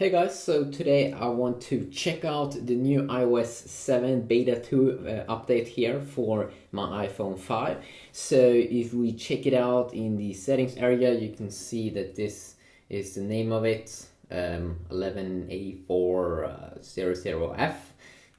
Hey guys, so today I want to check out the new iOS 7 Beta 2 update here for my iPhone 5. So if we check it out in the settings area, you can see that this is the name of it, 118400F.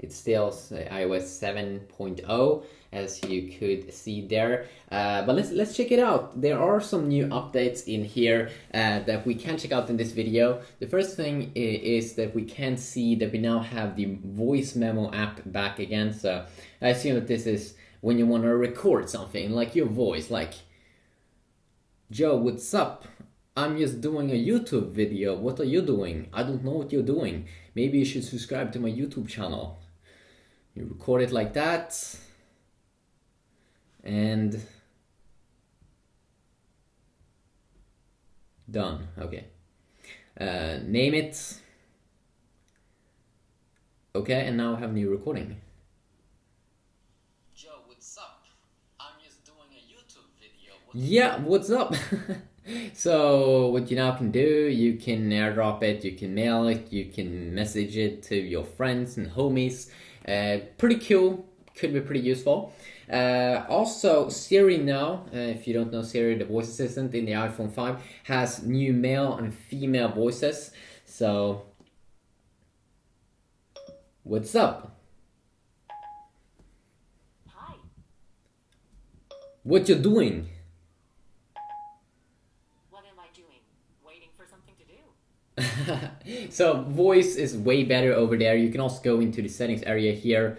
It still iOS 7.0, as you could see there. But let's check it out. There are some new updates in here that we can check out in this video. The first thing is that we can see that we now have the voice memo app back again. So I assume that this is when you want to record something, like your voice, like, Joe, what's up? I'm just doing a YouTube video. What are you doing? I don't know what you're doing. Maybe you should subscribe to my YouTube channel. You record it like that, and done. Okay. Name it. Okay, and now I have new recording. Joe, what's up? I'm just doing a YouTube video. Yeah, what's up? So what you now can do, you can airdrop it, you can mail it, you can message it to your friends and homies. Pretty cool, could be pretty useful. Also, Siri now, if you don't know Siri, the voice assistant in the iPhone 5, has new male and female voices. So, what's up? Hi. What you doing? What am I doing? Waiting for something to do. So voice is way better over there. You can also go into the settings area here,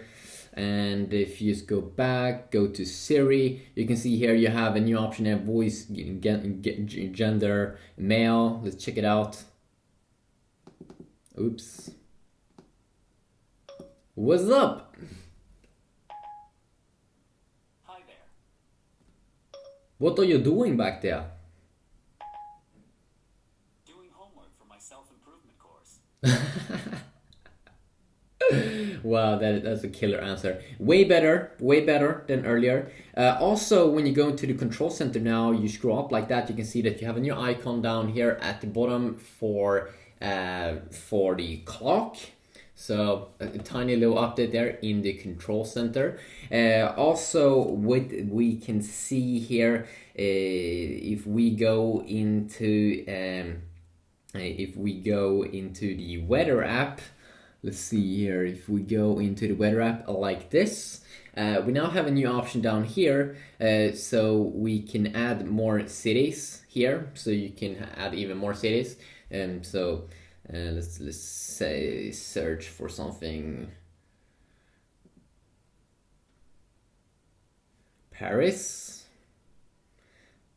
and if you just go back, go to Siri, you can see here you have a new option there, voice gender male. Let's check it out. Oops. What's up? Hi there. What are you doing back there? Doing homework for my self-improvement course. Wow, that's a killer answer. Way better than earlier. Also, when you go into the control center now, you scroll up like that, you can see that you have a new icon down here at the bottom for the clock. So a tiny little update there in the control center. Also, what we can see here, if we go into the weather app. Let's see here, if we go into the weather app like this, we now have a new option down here, so we can add more cities here, so you can add even more cities. So let's say search for something. Paris.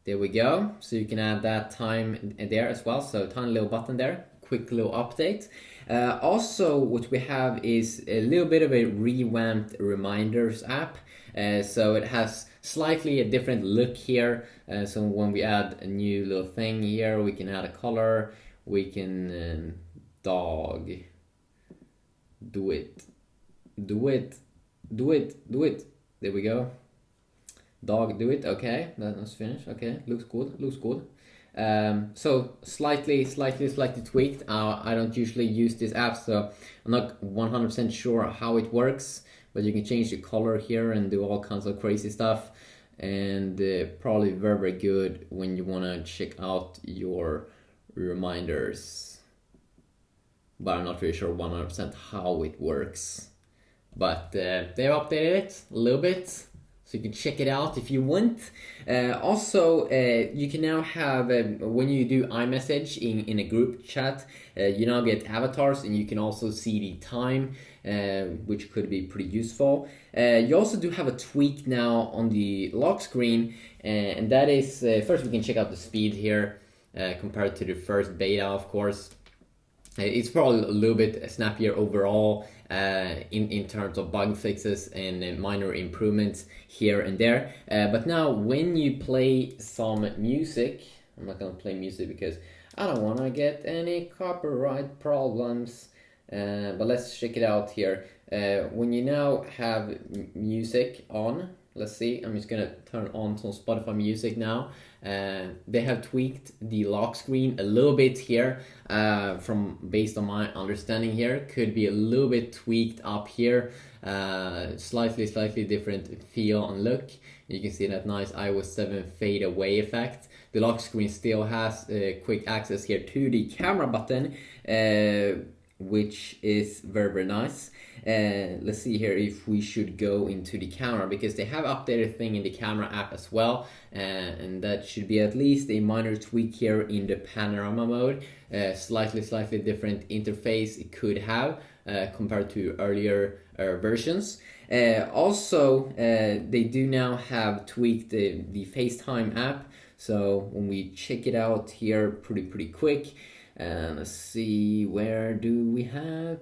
There we go. So you can add that time there as well. So tiny little button there, quick little update. Also, what we have is a little bit of a revamped reminders app. So it has slightly a different look here. So when we add a new little thing here, we can add a color. We can dog. Do it. There we go. Dog, do it. Okay, that's finished. Okay, looks good. So slightly tweaked. I don't usually use this app, so I'm not 100% sure how it works, but you can change the color here and do all kinds of crazy stuff, and probably very good when you want to check out your reminders, but I'm not really sure 100% how it works. But they've updated it a little bit, so you can check it out if you want. Also, you can now have, when you do iMessage in a group chat, you now get avatars, and you can also see the time, which could be pretty useful. You also do have a tweak now on the lock screen, and that is, first we can check out the speed here, compared to the first beta, of course. It's probably a little bit snappier overall in terms of bug fixes and minor improvements here and there. But now when you play some music, I'm not going to play music because I don't want to get any copyright problems. But let's check it out here. When you now have music on, Let's see. I'm just gonna turn on some Spotify music now. They have tweaked the lock screen a little bit here. From based on my understanding here, could be a little bit tweaked up here. Slightly different feel and look. You can see that nice iOS 7 fade away effect. The lock screen still has quick access here to the camera button, which is very nice. Let's see here if we should go into the camera, because they have updated thing in the camera app as well, and that should be at least a minor tweak here in the panorama mode. Slightly different interface it could have compared to earlier versions. Also, they do now have tweaked the FaceTime app, so when we check it out here pretty quick, let's see, where do we have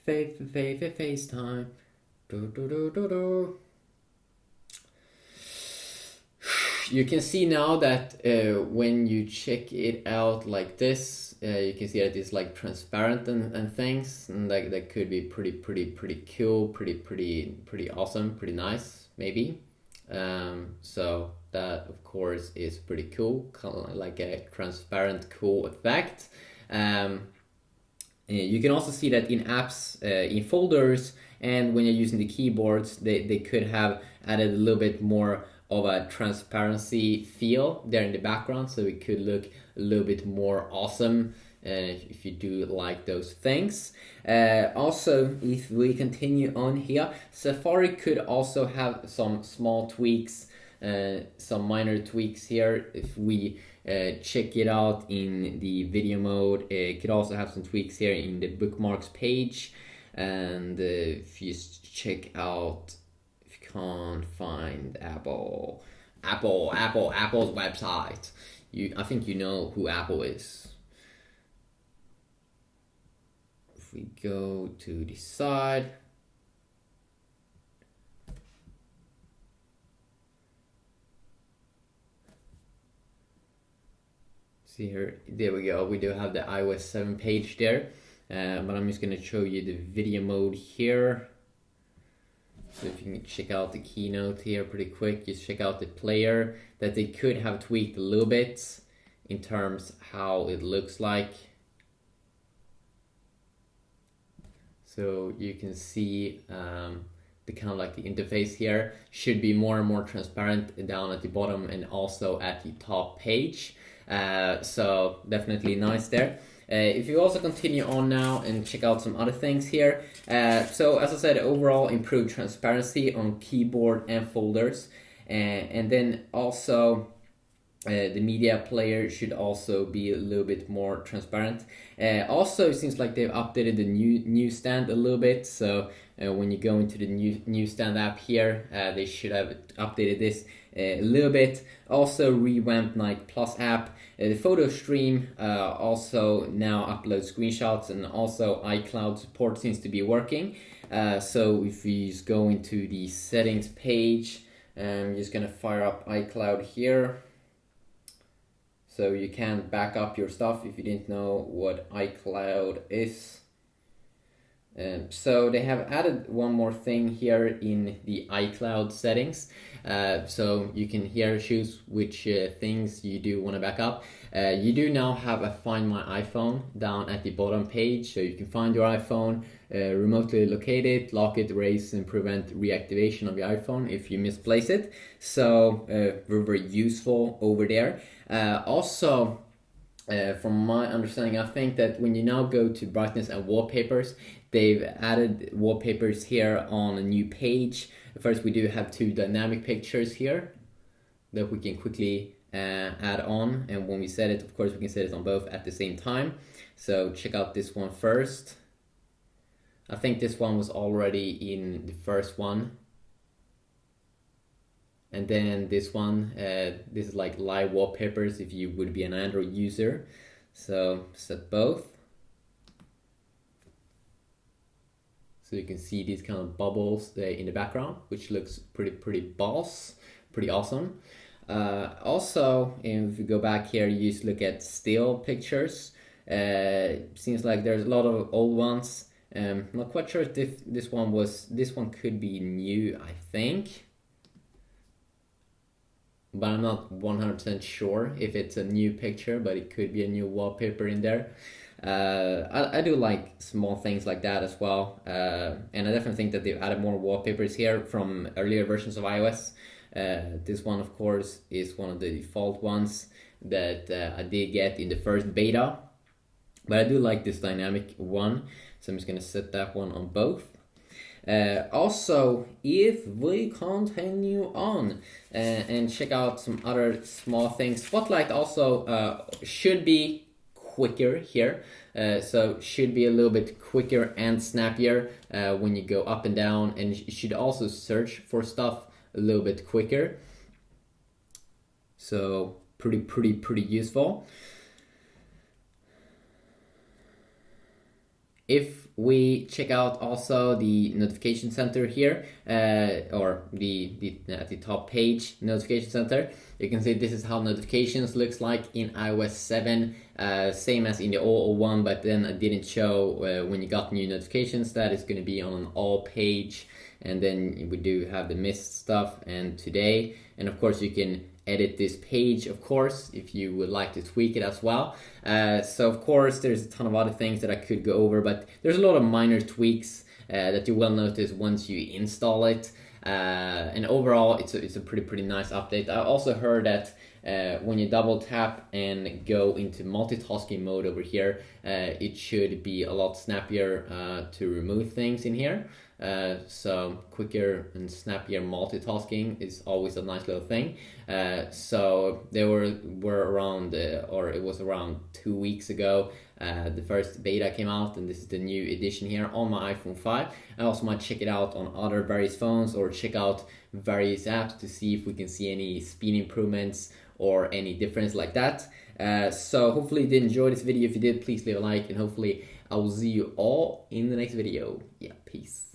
FaceTime? You can see now that when you check it out like this, you can see that it's like transparent and things, and that could be pretty cool, pretty awesome, pretty nice maybe. So that of course is pretty cool, kind of like a transparent cool effect. You can also see that in apps, in folders, and when you're using the keyboards, they could have added a little bit more of a transparency feel there in the background, so it could look a little bit more awesome if you do like those things. Also, if we continue on here, Safari could also have some small tweaks, some minor tweaks here. If we check it out in the video mode, it could also have some tweaks here in the bookmarks page. And if you check out, if you can't find Apple's website, I think you know who Apple is. If we go to the side, see here, there we go. We do have the iOS 7 page there, but I'm just going to show you the video mode here. So if you can check out the keynote here pretty quick, just check out the player that they could have tweaked a little bit in terms how it looks like. So you can see the kind of like the interface here should be more and more transparent down at the bottom and also at the top page. So definitely nice there. If you also continue on now and check out some other things here, so as I said, overall improved transparency on keyboard and folders, and then also the media player should also be a little bit more transparent. Also, it seems like they've updated the newsstand a little bit, so when you go into the newsstand app here, they should have updated this a little bit. Also revamped Nike Plus app. The photo stream also now uploads screenshots, and also iCloud support seems to be working. So if you just go into the settings page, I'm just gonna fire up iCloud here. So you can back up your stuff if you didn't know what iCloud is. So they have added one more thing here in the iCloud settings. So you can here choose which things you do want to back up. You do now have a Find My iPhone down at the bottom page, so you can find your iPhone, remotely locate it, lock it, erase, and prevent reactivation of your iPhone if you misplace it. So very useful over there. Also, from my understanding, I think that when you now go to brightness and wallpapers, they've added wallpapers here on a new page. First, we do have two dynamic pictures here that we can quickly add on, and when we set it, of course, we can set it on both at the same time. So check out this one first. I think this one was already in the first one. And then this one, this is like live wallpapers if you would be an Android user. So set both. So you can see these kind of bubbles in the background, which looks pretty awesome. Also, if you go back here, you just look at still pictures. Seems like there's a lot of old ones. Not quite sure if this one could be new, I think. but I'm not 100% sure if it's a new picture, but it could be a new wallpaper in there. I do like small things like that as well, and I definitely think that they've added more wallpapers here from earlier versions of iOS. This one, of course, is one of the default ones that I did get in the first beta, but I do like this dynamic one, so I'm just gonna set that one on both. Also, if we continue on and check out some other small things, Spotlight also should be quicker here, so should be a little bit quicker and snappier when you go up and down, and you should also search for stuff a little bit quicker. So pretty useful. If we check out also the notification center here, or at the top page notification center, you can see this is how notifications looks like in iOS 7, same as in the 001, but then I didn't show when you got new notifications that it's going to be on an all page, and then we do have the missed stuff and today, and of course you can edit this page, of course, if you would like to tweak it as well. So of course there's a ton of other things that I could go over, but there's a lot of minor tweaks that you will notice once you install it. And overall it's a pretty nice update. I also heard that when you double tap and go into multitasking mode over here, it should be a lot snappier to remove things in here. So quicker and snappier multitasking is always a nice little thing. So they were around, or it was around 2 weeks ago, the first beta came out, and this is the new edition here on my iPhone 5. I also might check it out on other various phones, or check out various apps to see if we can see any speed improvements or any difference like that. So hopefully you did enjoy this video. If you did, please leave a like, and hopefully I will see you all in the next video. Yeah, peace.